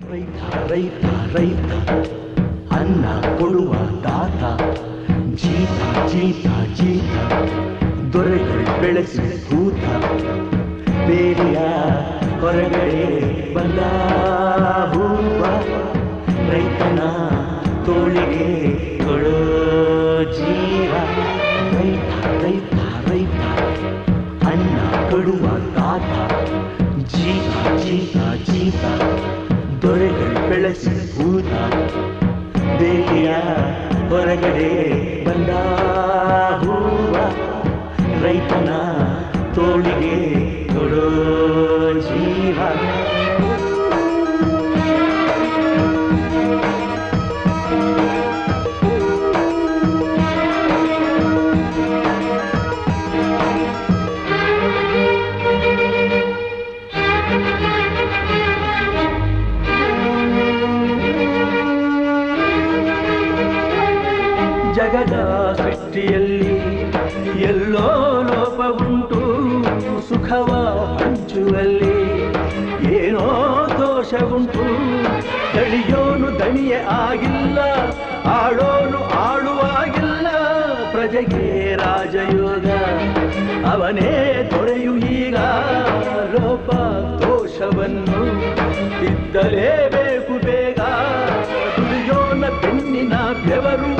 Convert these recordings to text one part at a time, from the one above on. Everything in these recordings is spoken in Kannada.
ರೈತ ರೈತ ರೈತ ಅನ್ನ ಕೊಡುವ ತಾತ ಜೀತ ಜೀತ ಜೀತ ದೊರೆಗಳು ಬೆಳೆಸಿದ ಕೂತ ಬೇಲಿಯ ಹೊರಗಡೆ ಬಂದ ಹೂವ ರೈತನ ತೋಳಿಗೆ ಕೊಡೋ ಜೀವ ರೈತ ರೈತ ರೈತ ಅನ್ನ ಕೊಡುವ ತಾತ ಜೀತ ಜೀತ ಜೀತ ದೊರೆಗಳು ಬೆಳೆಸಿದ ಕೂತ ಬೇಲಿಯ ಹೊರಗಡೆ ಬಂದ ಹೂವ ರೈತನ ತೋಳಿಗೆ ಕೊಡೋ ಜೀವ ಜಗದ ಸೃಷ್ಟಿಯಲ್ಲಿ ಎಲ್ಲೋ ಲೋಪ ಉಂಟು ಸುಖವ ಹಂಚುವಲ್ಲಿ ಏನೋ ದೋಷ ಉಂಟು ದಣಿಯೋನು ದಣಿಯೇ ಆಗಿಲ್ಲ ಆಳೋನು ಆಳುವಾಗಿಲ್ಲ ಪ್ರಜೆಗೆ ರಾಜಯೋಗ ಅವನೇ ದೊರೆಯು ಈಗ ಲೋಪ ದೋಷವನ್ನು ತಿದ್ದಲೇಬೇಕು ಬೇಗ ದುಡಿಯೋನ ಬೆನ್ನಿನ ಬೆವರು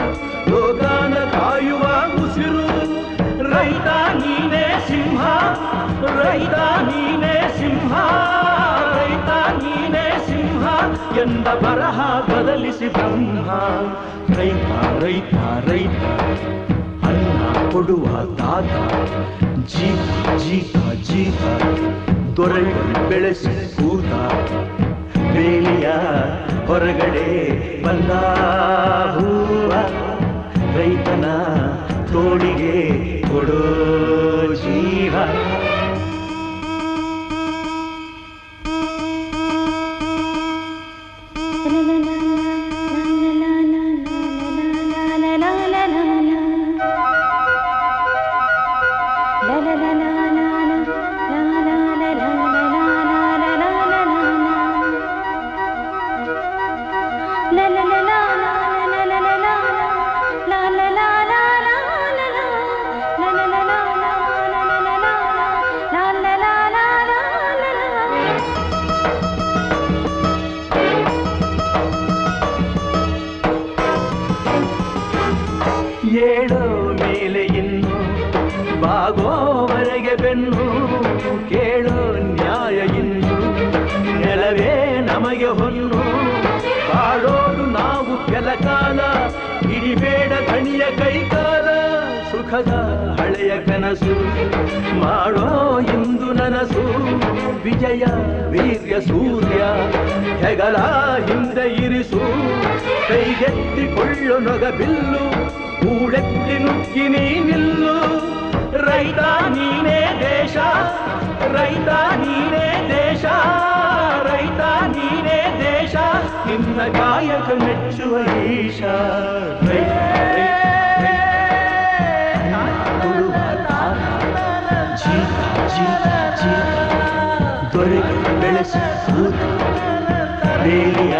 ಯೋಗಾನ ಕಾಯುವ ಉಸಿರು ರೈತ ನೀನೇ ಸಿಂಹ ರೈತ ನೀನೇ ಸಿಂಹ ರೈತ ನೀನೇ ಸಿಂಹ ಎಂದ ಬರಹ ಬದಲಿಸಿ ಬ್ರಹ್ಮ ರೈತ ರೈತ ರೈತ ಅನ್ನ ಕೊಡುವ ತಾತ ಜೀತ ಜೀತ ಜೀತ ದೊರೆಗಳು ಬೆಳೆಸಿ ಕೂತ ಬೇಲಿಯ ಹೊರಗಡೆ ಬಂದ ಹೂವ ರೈತನ ತೋಳಿಗೆ ಕೊಡೋ ಜೀವ ಏಳೋ ಮೇಲೆ ಇನ್ನು ಬಾಗೋವರೆಗೆ ಬೆನ್ನು ಕೇಳೋ ನ್ಯಾಯ ಇನ್ನು ನೆಲವೇ ನಮಗೆ ಹೊನ್ನು ಬಾಳೋದು ನಾವು ಕೆಲ ಕಾಲ ಹಿಡಿಬೇಡ ದಣಿಯ ಕೈಕಾಲ ಸುಖದ ಹಳೆಯ ಕನಸು ಮಾಡೋ ಇಂದು ನನಸು ವಿಜಯ ವೀರ್ಯ ಸೂರ್ಯ ಹೆಗಲ ಹಿಂದೆ ಇರಿಸು ಕೈಗೆತ್ತಿಕೊಳ್ಳು ನೊಗ ಬಿಲ್ಲು ಕೂಡೆತ್ತಿ ನುಗ್ಗಿ ನೀ ನಿಲ್ಲು ರೈತ ನೀನೇ ದೇಶ ರೈತ ನೀನೇ ದೇಶ ರೈತ ನೀನೇ ದೇಶ ನಿನ್ನ ಕಾಯಕ ಮೆಚ್ಚುವ ಈಶ ಜೀತ ಜೀತ ಜೀತ ದೊರೆಗಳು ಬೆಳೆಸಿ ಕೂತ ಬೇಲಿಯ